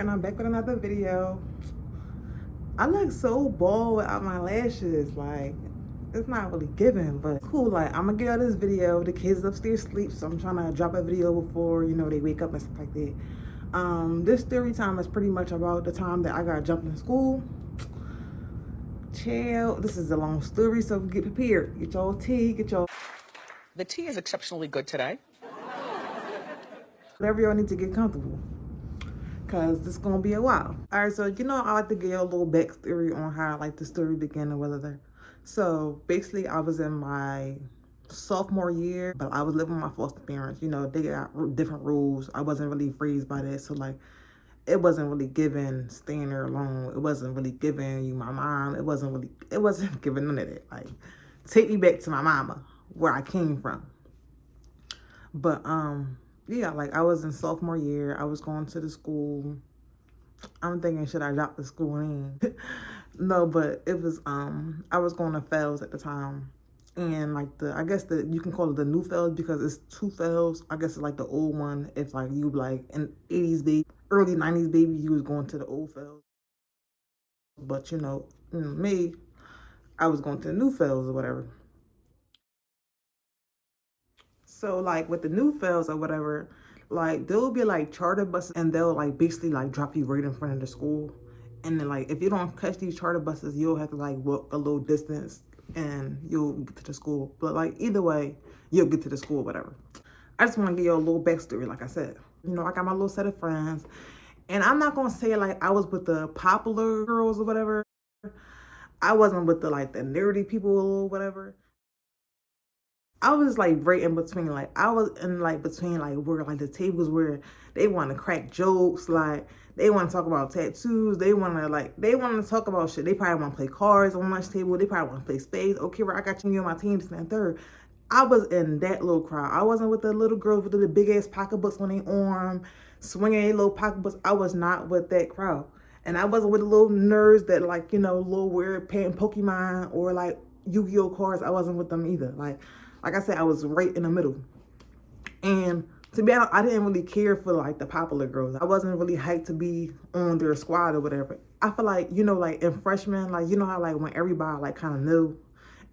and I'm back with another video. I look so bald without my lashes. Like, it's not really giving, but cool. Like, I'm gonna get out this video. The kids upstairs sleep, so I'm trying to drop a video before, you know, they wake up and stuff like that. This story time is pretty much about the time that I got jumped in school. Child, this is a long story, so get prepared. Get your tea, get your... The tea is exceptionally good today. Whatever y'all need to get comfortable, because this is gonna be a while. All right, so you know I like to give you a little backstory on how like the story began and whether. So basically, I was in my sophomore year, but I was living with my foster parents. You know, they got different rules. I wasn't really raised by that, so like it wasn't really given staying there alone. It wasn't really giving you my mom. It wasn't giving none of that. Like, take me back to my mama, where I came from. But yeah, like I was in sophomore year. I was going to the school. I'm thinking, should I drop the school name? No, but it was I was going to Fells at the time. And like I guess you can call it the new Fells because it's two Fells. I guess it's like the old one. If like you like an 80s baby, early 90s baby, you was going to the old Fells. But you know, me, I was going to the new Fells or whatever. So like with the new Fells or whatever, like there'll be like charter buses and they'll like basically like drop you right in front of the school. And then like if you don't catch these charter buses, you'll have to like walk a little distance and you'll get to the school. But like either way, you'll get to the school, whatever. I just want to give you a little backstory, like I said. You know, I got my little set of friends. And I'm not gonna say like I was with the popular girls or whatever. I wasn't with the like the nerdy people or whatever. I was like right in between. Like I was in like between like where like the tables where they want to crack jokes, like they want to talk about tattoos, they want to talk about shit. They probably want to play cards on lunch table. They probably want to play spades. Okay, right, I got you on my team, this and that, third. I was in that little crowd. I wasn't with the little girls with the big ass pocketbooks on their arm, swinging their little pocketbooks. I was not with that crowd, and I wasn't with the little nerds that like, you know, little weird playing Pokemon or like Yu-Gi-Oh cards. I wasn't with them either. Like I said, I was right in the middle. And to be honest, I didn't really care for like the popular girls. I wasn't really hyped to be on their squad or whatever. I feel like, you know, like in freshman, like, you know how like when everybody like kind of knew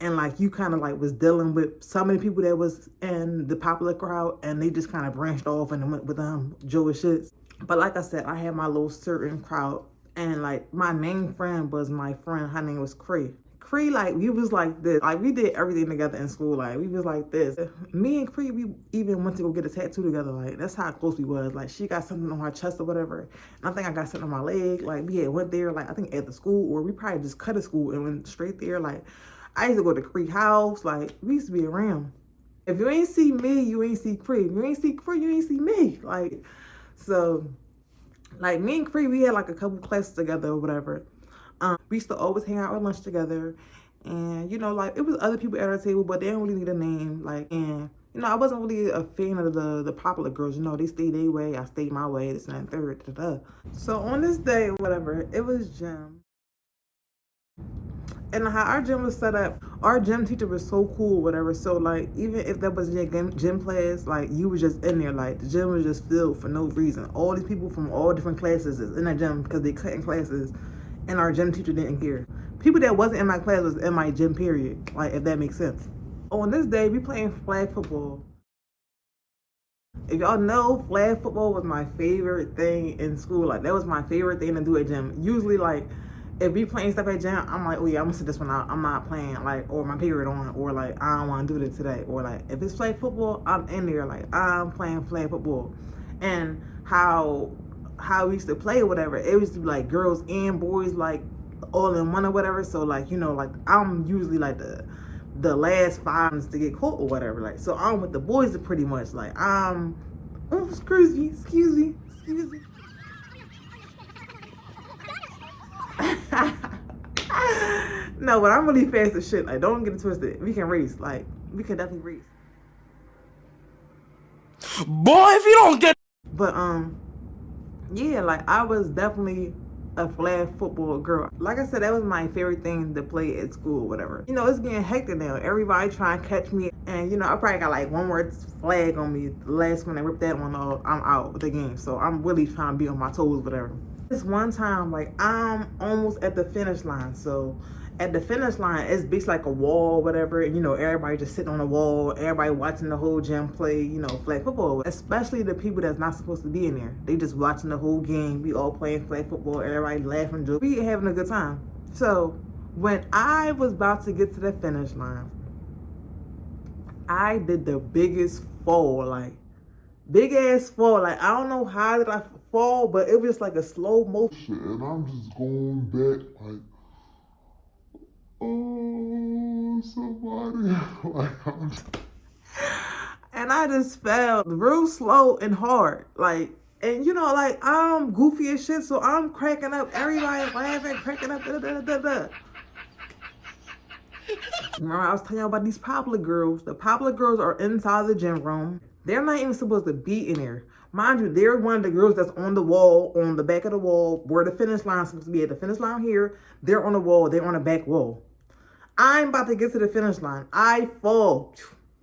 and like you kind of like was dealing with so many people that was in the popular crowd and they just kind of branched off and went with Jewish shits. But like I said, I had my little certain crowd and like my main friend was my friend. Her name was Cree. Cree, like, we was like this. Like, we did everything together in school. Like, we was like this. Me and Cree, we even went to go get a tattoo together. Like, that's how close we was. Like, she got something on her chest or whatever. And I think I got something on my leg. Like, we had went there, like, I think at the school. Or we probably just cut a school and went straight there. Like, I used to go to Cree house. Like, we used to be around. If you ain't see me, you ain't see Cree. If you ain't see Cree, you ain't see me. Like, so, like, me and Cree, we had, like, a couple classes together or whatever. We used to always hang out at lunch together. And, you know, like, it was other people at our table, but they didn't really need a name. Like, and, you know, I wasn't really a fan of the popular girls. You know, they stayed their way, I stayed my way, this and that, third, da-da. So on this day, whatever, it was gym. And how our gym was set up, our gym teacher was so cool, whatever. So, like, even if that was your gym class, like, you was just in there. Like, the gym was just filled for no reason. All these people from all different classes is in the gym because they cut in classes. And our gym teacher didn't care. People that wasn't in my class was in my gym, period. Like, if that makes sense. On this day, we playing flag football. If y'all know, flag football was my favorite thing in school. Like, that was my favorite thing to do at gym. Usually, like, if we playing stuff at gym, I'm like, oh yeah, I'm gonna sit this one out. I'm not playing, like, or my period on, or like, I don't want to do this today. Or like, if it's flag football, I'm in there, like, I'm playing flag football. And how we used to play or whatever, it used to be like girls and boys like all in one or whatever. So like, you know, like I'm usually like the last five to get caught or whatever. Like, so I'm with the boys are pretty much like excuse me. No, but I'm really fast as shit. Like, don't get it twisted. We can race. Like, we can definitely race. Boy, if you don't get... But yeah, like I was definitely a flag football girl. Like I said, that was my favorite thing to play at school or whatever. You know, it's getting hectic now. Everybody trying to catch me. And, you know, I probably got like one more flag on me. The last one I ripped that one off, I'm out with the game. So I'm really trying to be on my toes, whatever. This one time, like, I'm almost at the finish line. So at the finish line, it's basically like a wall, whatever. And, you know, everybody just sitting on the wall, everybody watching the whole gym play, you know, flag football. Especially the people that's not supposed to be in there. They just watching the whole game. We all playing flag football, everybody laughing, joking. We having a good time. So when I was about to get to the finish line, I did the biggest fall, like, big ass fall. Like, I don't know how did I fall, but it was just like a slow motion. And I'm just going back like, oh, somebody. Like, And I just fell real slow and hard. Like, and you know, like, I'm goofy as shit, so I'm cracking up. Everybody laughing, cracking up. Da, da, da, da. Remember, I was telling you about these Popular girls. The Popular girls are inside the gym room. They're not even supposed to be in there. Mind you, they're one of the girls that's on the wall, on the back of the wall, where the finish line is supposed to be. At the finish line here, they're on the wall, they're on the back wall. I'm about to get to the finish line. I fall.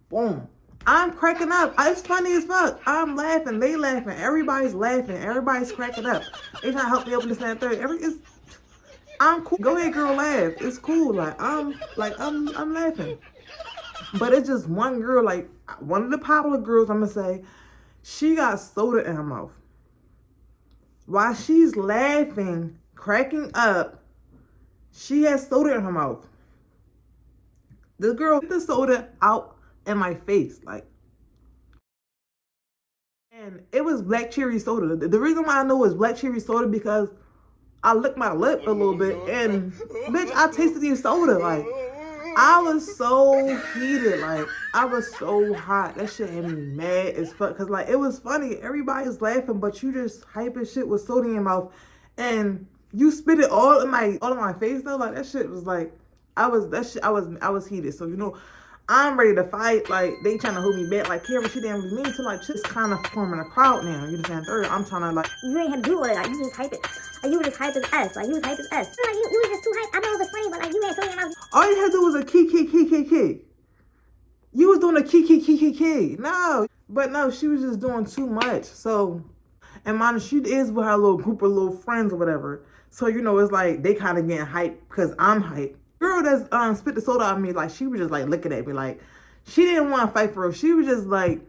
Boom. I'm cracking up. It's funny as fuck. I'm laughing. They laughing. Everybody's laughing. Everybody's cracking up. They trying to help me open this and that third. I'm cool. Go ahead, girl, laugh. It's cool. I'm laughing. But it's just one girl, like one of the Popular girls, I'm gonna say, she got soda in her mouth. While she's laughing, cracking up, she has soda in her mouth. The girl put the soda out in my face, like. And it was black cherry soda. The reason why I know it was black cherry soda because I licked my lip a little bit and, bitch, I tasted the soda. Like, I was so heated. Like, I was so hot. That shit had me mad as fuck. Because, like, it was funny. Everybody's laughing, but you just hype as shit with soda in your mouth. And you spit it all in my face, though. Like, that shit was like, I was heated. So, you know, I'm ready to fight. Like, they trying to hold me back. Like, Karen, she didn't really mean to. Like, just kind of forming a crowd now. You understand? Third, I'm trying to, like, you ain't had to do all that. Like, you just hype it. Like, you were just hype as S. Like, you was hype as S. Like, you was just too hype. I know it was funny, but, like, you had something in your mouth. All you had to do was a key. You was doing a key. No. But no, she was just doing too much. So, and mind she is with her little group of little friends or whatever. So, you know, it's like they kind of getting hyped because I'm hyped. Girl that's spit the soda on me, like, she was just, like, looking at me. Like, she didn't want to fight for her. She was just, like,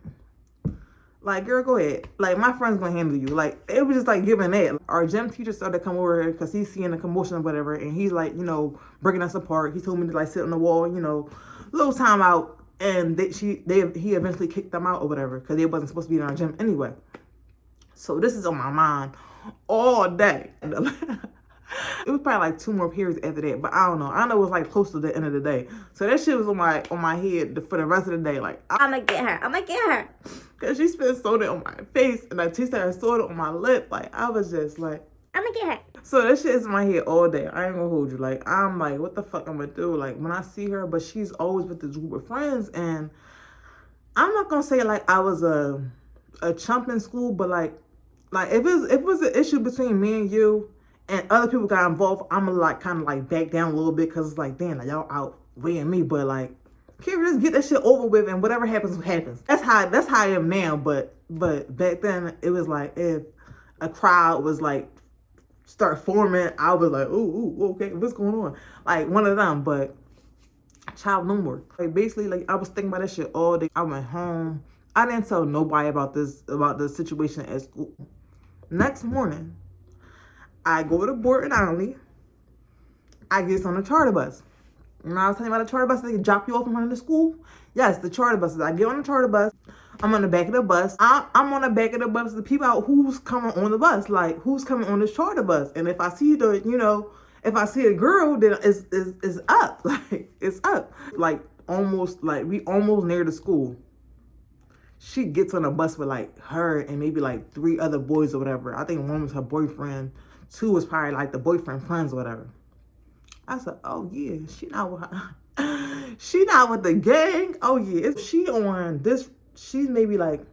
girl, go ahead. Like, my friend's going to handle you. Like, it was just, like, giving that. Our gym teacher started to come over here because he's seeing the commotion or whatever. And he's, like, you know, breaking us apart. He told me to, like, sit on the wall, you know, little time out. And he eventually kicked them out or whatever because they wasn't supposed to be in our gym anyway. So this is on my mind all day. It was probably like 2 more periods after that, but I don't know. I know it was like close to the end of the day. So that shit was on my head for the rest of the day. Like, I'ma get her. Cause she spit soda on my face and I tasted her soda on my lip. Like, I was just like, I'ma get her. so that shit is in my head all day. I ain't gonna hold you. Like, I'm like, what the fuck I'm gonna do? Like, when I see her, but she's always with this group of friends, and I'm not gonna say like I was a chump in school, but like if it was an issue between me and you and other people got involved, I'm gonna like kind of like back down a little bit because it's like, damn, like, y'all outweighing me. But like, can't we just get that shit over with and whatever happens happens. That's how I am now. But back then it was like if a crowd was like start forming, I was like, ooh, okay, what's going on? Like one of them. But child, no more. Like basically, like I was thinking about that shit all day. I went home. I didn't tell nobody about the situation at school. Next morning, I go to Borton Island. I get on the charter bus. And I was telling you about the charter bus, they can drop you off in front of the school. Yes, the charter buses. I get on the charter bus. I'm on the back of the bus. I'm on the back of the bus. The people out who's coming on the bus, like who's coming on this charter bus. And if I see if I see a girl, then it's up. Like it's up. Like we almost near the school. She gets on a bus with like her and maybe like 3 other boys or whatever. I think one was her boyfriend. 2 was probably like the boyfriend friends or whatever. I said, oh yeah, she not with the gang. Oh yeah, she on this. She's maybe like,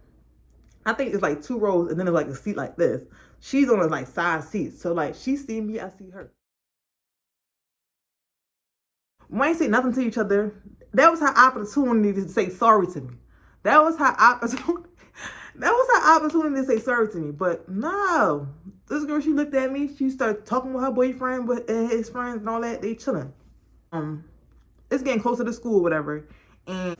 I think it's like 2 rows and then there's like a seat like this. She's on a like side seat. So like she see me, I see her. We ain't say nothing to each other. That was her opportunity to say sorry to me. That was her opportunity. That was her opportunity to say sorry to me. But no, this girl, she looked at me. She started talking with her boyfriend and his friends and all that. They chilling. It's getting closer to school, whatever. And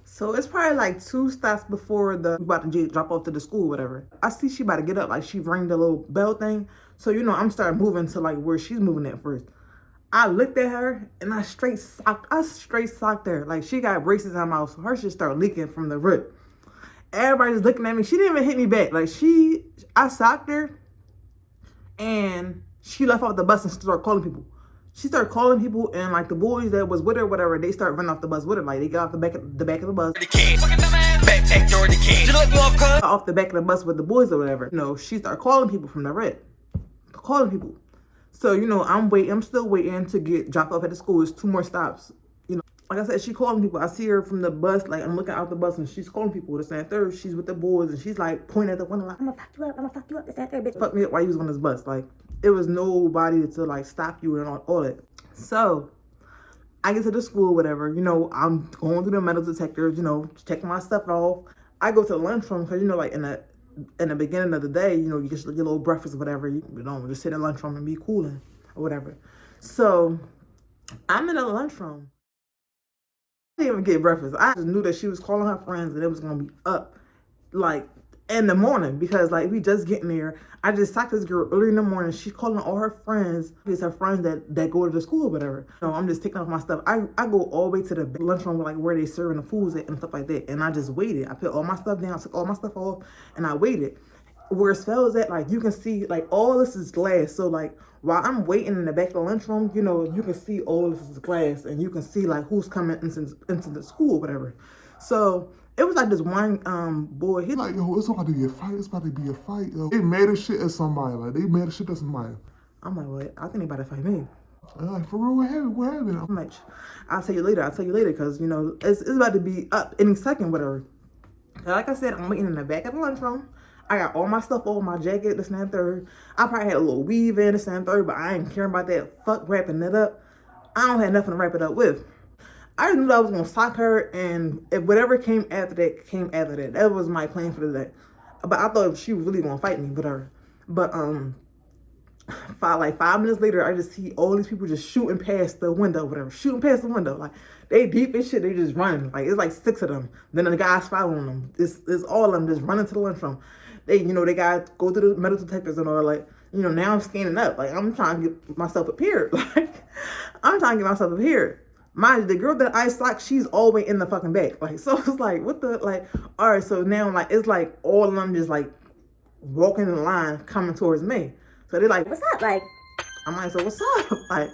so it's probably like 2 stops before we about to drop off to the school, whatever. I see she about to get up, like she rang the little bell thing. So, you know, I'm starting moving to like where she's moving at first. I looked at her and I straight socked her. Like she got braces in her mouth, so her shit started leaking from the rip. Everybody's looking at me. She didn't even hit me back. Like I socked her and she left off the bus and started calling people. She started calling people, and like the boys that was with her, whatever, they started running off the bus with her. Like they got off the back of the bus. Off the back of the bus with the boys or whatever. You know, she started calling people from the red. Calling people. So, you know, I'm still waiting to get dropped off at the school. It's 2 more stops. You know, like I said, she calling people. I see her from the bus, like I'm looking out the bus and she's calling people. This and that third. She's with the boys and she's like pointing at the window like, I'm gonna fuck you up, this and that third, bitch. Fuck me up while you was on this bus. Like it was nobody to like stop you and all that. So I get to the school, whatever, you know, I'm going through the metal detectors, you know, checking my stuff off. I go to the lunchroom because, you know, like in the beginning of the day, you know, you get your little breakfast or whatever. You don't just sit in the lunchroom and be cooling or whatever. So I'm in the lunchroom. I didn't even get breakfast. I just knew that she was calling her friends and it was going to be up like in the morning because like we just getting there. I just talked to this girl early in the morning. She's calling all her friends. It's her friends that go to the school or whatever. So I'm just taking off my stuff. I go all the way to the lunchroom like where they serving the foods and stuff like that. And I just waited. I put all my stuff down, took all my stuff off, and I waited. Where Spell is at, like you can see like all this is glass. So like while I'm waiting in the back of the lunchroom, you know, you can see all this is glass and you can see like who's coming into the school or whatever. So it was like this one boy. He's Like, yo, it's about to be a fight. It's about to be a fight, yo. They mad as shit at somebody. Like, they mad as shit at somebody. I'm like, what? I think they about to fight me. I'm like, for real, what happened? What happened? I'm like, I'll tell you later, because, you know, it's about to be up any second, whatever. And like I said, I'm waiting in the back of the lunchroom. I got all my stuff over my jacket, this and that third. I probably had a little weave in, this and that third, but I ain't caring about that. Fuck wrapping it up. I don't have nothing to wrap it up with. I just knew that I was going to sock her, and if whatever came after that, came after that. That was my plan for the day. But I thought she was really going to fight me, whatever. But 5 minutes later, I just see all these people just shooting past the window, whatever. Shooting past the window. Like, they deep as shit. They just running. Like, it's like 6 of them. Then the guys following them. It's all of them just running to the lunchroom. They, you know, they got to go through the metal detectors and all, like, you know, now I'm standing up. Like, I'm trying to get myself prepared. Like, I'm trying to get myself prepared. Mind you, the girl that I socked, she's all the way in the fucking back. Like, so it's like, what the, like, all right, so now, like, it's like all of them just, like, walking in the line coming towards me. So they're like, What's up? Like, I'm like, so what's up? Like,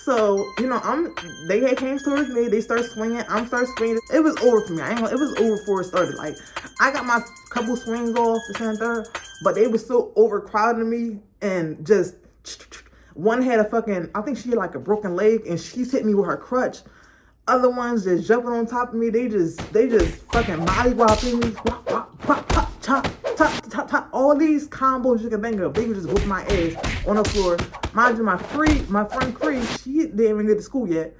so, you know, they had came towards me, they start swinging, I'm start swinging. It was over for me. It was over before it started. Like, I got my couple swings off the center, but they were so overcrowding me and just, one had a fucking, I think she had like a broken leg and she's hitting me with her crutch. Other ones just jumping on top of me. They just fucking mollywhopping me. Top. All these combos you can think of. They were just whooping my ass on the floor. Mind you, my friend Cree, she didn't even get to school yet.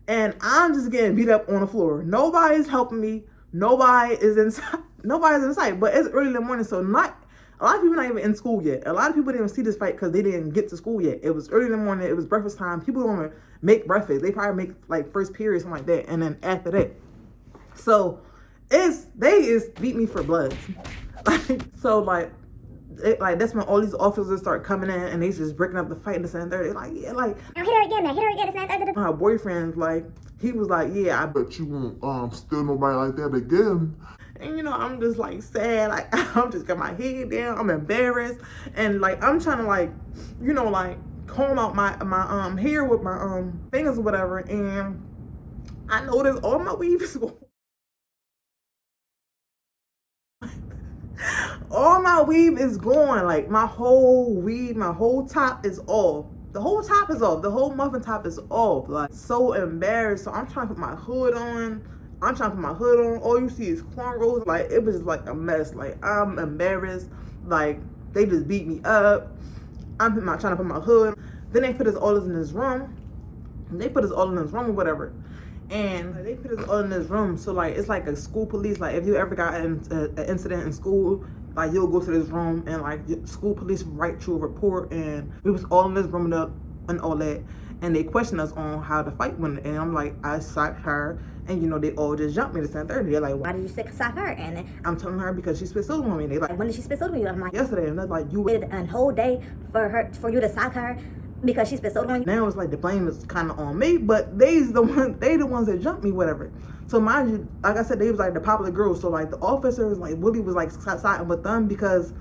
And I'm just getting beat up on the floor. Nobody's helping me. Nobody's in sight. But it's early in the morning, so a lot of people not even in school yet. A lot of people didn't even see this fight because they didn't get to school yet. It was early in the morning. It was breakfast time. People don't even make breakfast. They probably make like first period, something like that. And then after that. So they beat me for blood. So that's when all these officers start coming in and they just breaking up the fight in the center. They're like, yeah, like. now hit her again, man. Hit her again. It's not My boyfriend, like, he was like, yeah, I Bet you won't steal nobody like that again. And, you know, I'm just, like, sad. Like, I'm just got my head down. I'm embarrassed. And, like, I'm trying to, like, you know, like, comb out my hair with my fingers or whatever. And I noticed all my weave is gone. All my weave is gone. Like, my whole weave, my whole top is off. The whole top is off. The whole muffin top is off. Like, so embarrassed. So I'm trying to put my hood on. All you see is cornrows. Like, it was just like a mess. Like, I'm embarrassed. Like, they just beat me up. I'm trying to put my hood. Then they put us all in this room. Or whatever. And they put us all in this room. So like it's like a school police. Like if you ever got an incident in school, like you'll go to this room and like school police write you a report. And we was all in this room and all that. And they questioned us on how to fight when. And I'm like, I socked her. And you know, they all just jumped me to 10:30. They're like, Why did you sock her? And I'm telling her because she spit soda on me. They like, when did she spit soda on you? I'm like, yesterday. And they're like, you waited a whole day for you to sock her because she spit soda on you. Now it's like the blame is kind of on me, but they the ones that jumped me, whatever. So mind you, like I said, they was like the popular girls. So like the officers, like Willie was like siding with them because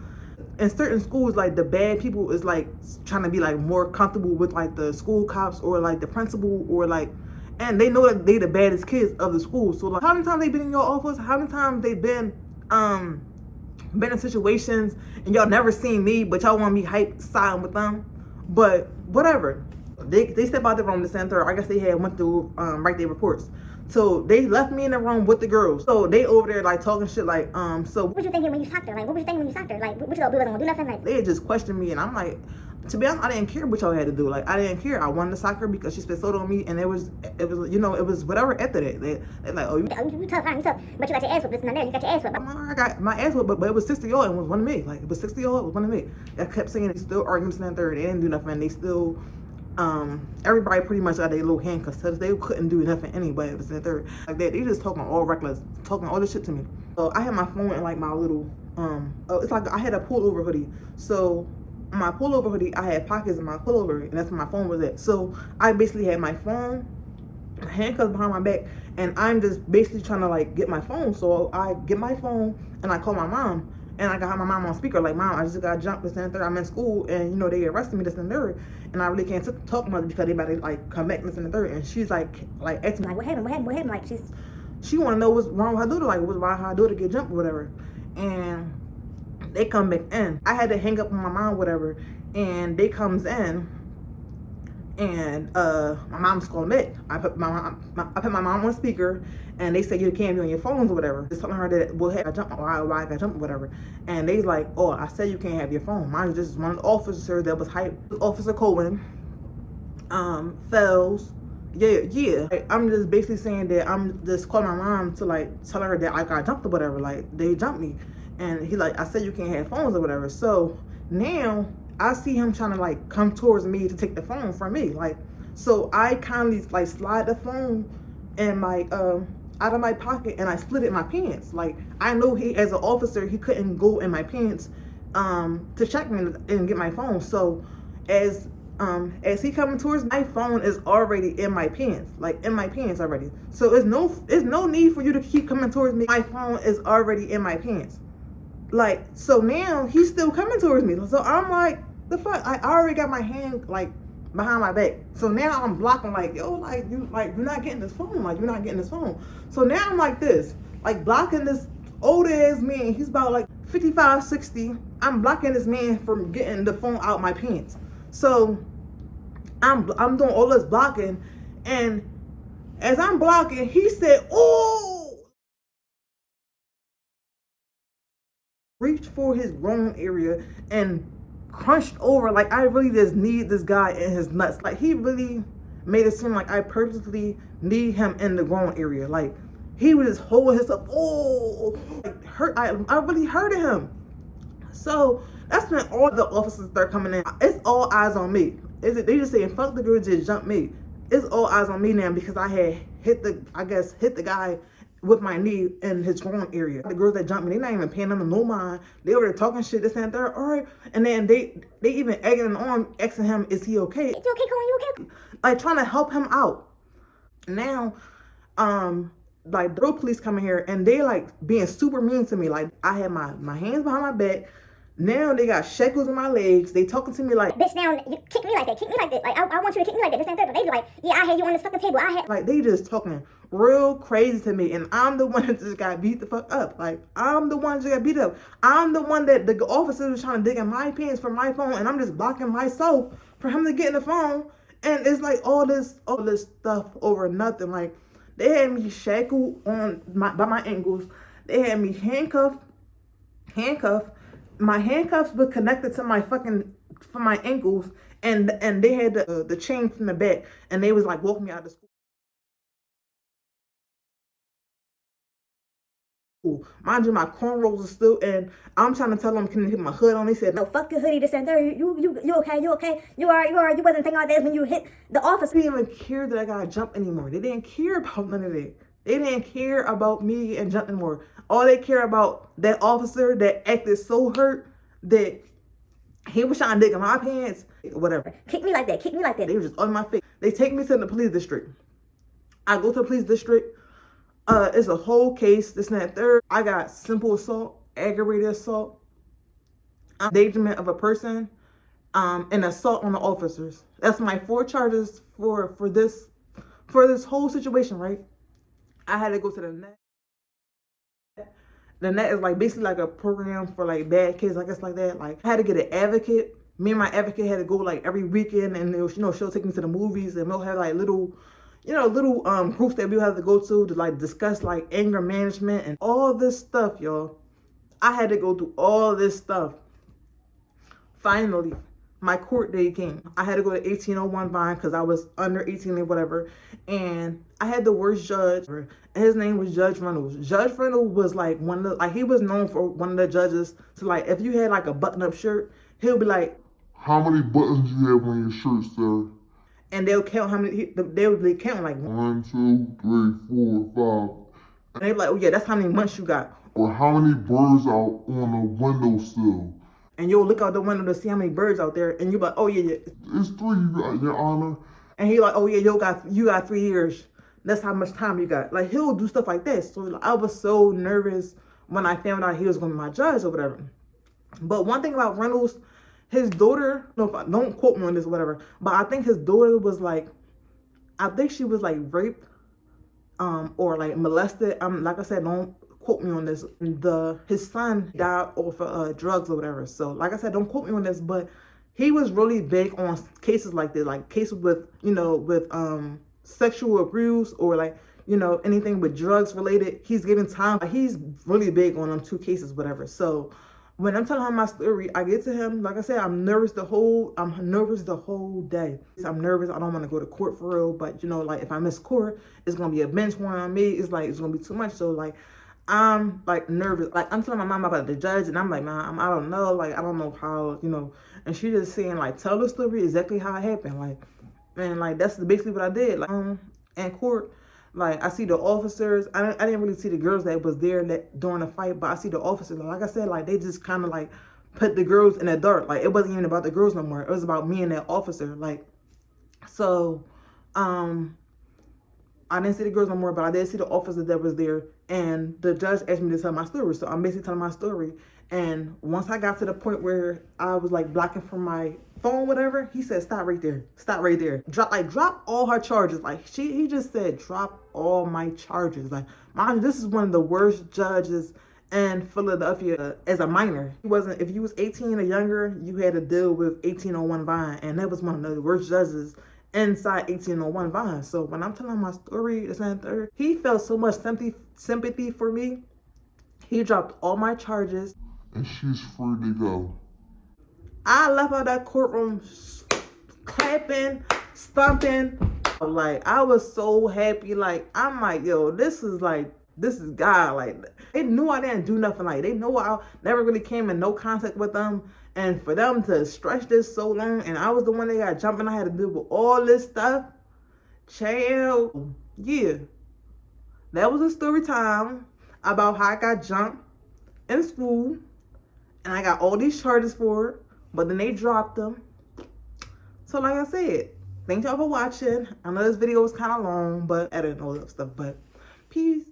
in certain schools, like the bad people is like trying to be like more comfortable with like the school cops or like the principal or like, and they know that they the baddest kids of the school. So like, how many times they been in your office? How many times they been in situations and y'all never seen me, but y'all want me hyped siding with them? But whatever. They stepped out the room to center. I guess they had went through write their reports. So they left me in the room with the girls. So they over there like talking shit like so What was you thinking when you socked her? Like what was you thinking when you socked her? Like what you thought we wasn't gonna do nothing? Like they had just questioned me and I'm like, to be honest, I didn't care what y'all had to do. Like I didn't care. I wanted to sock her because she spit soda on me and it was you know, it was whatever after that. They're like, oh you tough, fine, you tough. But you got your ass whipped, this and that. You got your ass whipped. I got my ass whipped, but it was 60 y'all and it was one of me. Like it was 60 y'all, it was one of me. I kept saying they still arguing to 10:30. They didn't do nothing. They still everybody pretty much got their little handcuffs because they couldn't do nothing anyway. It was 10:30 like that. They just talking all reckless, talking all this shit to me. So I had my phone in like my little it's like I had a pullover hoodie. So my pullover hoodie, I had pockets in my pullover, and that's where my phone was at. So I basically had my phone, handcuffs behind my back, and I'm just basically trying to like get my phone. So I get my phone and I call my mom, and I got my mom on speaker like, Mom, I just got jumped this and third. I'm in school, and you know they arrested me this and third, and I really can't talk much because they about to like come back this and third. And she's like asking me like what happened? Like she want to know what's wrong with her daughter, like why her daughter get jumped or whatever. And they come back in. I had to hang up on my mom, whatever, and they comes in, and my mom's calling back. I put my mom on speaker, and they say you can't be on your phones or whatever. Just telling her that we'll have a jump or why I got jumped or whatever. And they like, oh, I said you can't have your phone. Mind you, this is one of the officers that was hyped. Officer Cohen, Fells. Yeah. Like, I'm just basically saying that I'm just calling my mom to like tell her that I got jumped or whatever. Like they jumped me. And he like, I said you can't have phones or whatever. So now I see him trying to like come towards me to take the phone from me. Like, so I kindly like slide the phone in my out of my pocket and I split it in my pants. Like I know he, as an officer, he couldn't go in my pants to check me and get my phone. So as he coming towards me, my phone is already in my pants, like in my pants already. So it's no need for you to keep coming towards me. My phone is already in my pants. Like, so now he's still coming towards me. So I'm like, the fuck? I already got my hand like behind my back. So now I'm blocking like, yo, like you're not getting this phone. Like you're not getting this phone. So now I'm like this, like blocking this old ass man. He's about like 55, 60. I'm blocking this man from getting the phone out my pants. So I'm doing all this blocking, and as I'm blocking, he said, oh, reached for his groin area and crunched over. Like I really just need this guy in his nuts. Like he really made it seem like I purposely need him in the groin area. Like he was just holding himself. Oh, like hurt. I really hurted him. So that's when all the officers start coming in. It's all eyes on me. They just saying fuck the girl, just jump me. It's all eyes on me now because I had hit the guy with my knee in his groin area. The girls that jumped me, they not even paying them no mind. They were talking shit, this and that. All right, and then they even egging on, asking him, is he okay? Is you okay, Cohen? You okay? Like trying to help him out. Now, like the road police coming here and they like being super mean to me. Like I had my hands behind my back. Now they got shackles in my legs. They talking to me like, bitch, now you kick me like that. Kick me like that. Like I want you to kick me like that. This and that. But they be like, yeah, I had you on this fucking table. Like they just talking real crazy to me, and I'm the one that just got beat the fuck up. Like I'm the one that just got beat up. I'm the one that the officer was trying to dig in my pants for my phone, and I'm just blocking myself for him to get in the phone. And it's like all this stuff over nothing. Like they had me shackled by my ankles. They had me handcuffed. My handcuffs were connected to my from my ankles, and they had the chain from the back, and they was like walking me out of school. Mind you, my cornrows are still in. I'm trying to tell them, can you hit my hood on? They said, No, fuck your hoodie, this and third. You okay? You okay? You wasn't thinking like that when you hit the officer. They didn't even care that I got to jump anymore. They didn't care about none of that. They didn't care about me and jump anymore. All they care about that officer that acted so hurt that he was trying to dig in my pants, whatever. Kick me like that. Kick me like that. They were just on my face. They take me to the police district. I go to the police district. It's a whole case, this and that third. I got simple assault, aggravated assault, endangerment of a person, and assault on the officers. That's my 4 charges for this whole situation, right? I had to go to the NET. The NET is like basically like a program for like bad kids, I guess, like that. Like I had to get an advocate. Me and my advocate had to go like every weekend, and she'll take me to the movies, and we'll have like little groups that we'll have to go to like discuss like anger management and all this stuff, y'all. I had to go through all this stuff. Finally, my court day came. I had to go to 1801 Vine because I was under 18 or whatever. And I had the worst judge, and his name was Judge Reynolds. Judge Reynolds was like he was known for one of the judges to like, if you had like a button-up shirt, he'll be like, how many buttons you have on your shirt, sir? And they'll count how many, they would be counting like 1, 2, 3, 4, 5. And they're like, oh yeah, that's how many months you got. Or how many birds are on a windowsill? And you'll look out the window to see how many birds out there, and you're like, oh yeah. It's 3, Your Honor. And he like, oh yeah, you got 3 years. That's how much time you got. Like he'll do stuff like that. So like, I was so nervous when I found out he was going to be my judge or whatever. But one thing about Reynolds, his daughter, don't quote me on this or whatever, but I think his daughter was like, I think she was like raped, or like molested. Like I said, don't quote me on this. His son died off of drugs or whatever. So like I said, don't quote me on this, but he was really big on cases like this, like cases with sexual abuse or like anything with drugs related. He's getting time. He's really big on them 2 cases, whatever. So when I'm telling him my story, I get to him, like I said, I'm nervous the whole day. I'm nervous. I don't want to go to court for real, but like if I miss court, it's going to be a bench warrant on me. It's like, it's going to be too much. So like, I'm like nervous. Like I'm telling my mom about the judge, and I'm like, Mom, I don't know. Like, I don't know how, and she just saying like, tell the story exactly how it happened. Like, and like, that's basically what I did. Like, in court, like I see the officers. I didn't really see the girls that was there during the fight, but I see the officers. Like I said, like they just kind of like put the girls in the dark. Like it wasn't even about the girls no more. It was about me and that officer. Like, so, I didn't see the girls no more, but I did see the officer that was there. And the judge asked me to tell my story. So I'm basically telling my story. And once I got to the point where I was like blocking from my phone, whatever, he said, stop right there. Stop right there. Drop all her charges. Like he just said, drop all my charges. Like, mind you, this is one of the worst judges in Philadelphia as a minor. If you was 18 or younger, you had to deal with 1801 Vine. And that was one of the worst judges inside 1801 Vine. So when I'm telling my story, this and third, he felt so much sympathy for me. He dropped all my charges. And she's free to go. I left out that courtroom clapping, stomping. Like, I was so happy. Like, I'm like, yo, this is God. Like, they knew I didn't do nothing. Like, they know I never really came in no contact with them. And for them to stretch this so long, and I was the one that got jumped, and I had to deal with all this stuff. Child, yeah. That was a story time about how I got jumped in school. And I got all these charges for it, but then they dropped them. So like I said, thank y'all for watching. I know this video was kind of long, but I didn't know that stuff, but peace.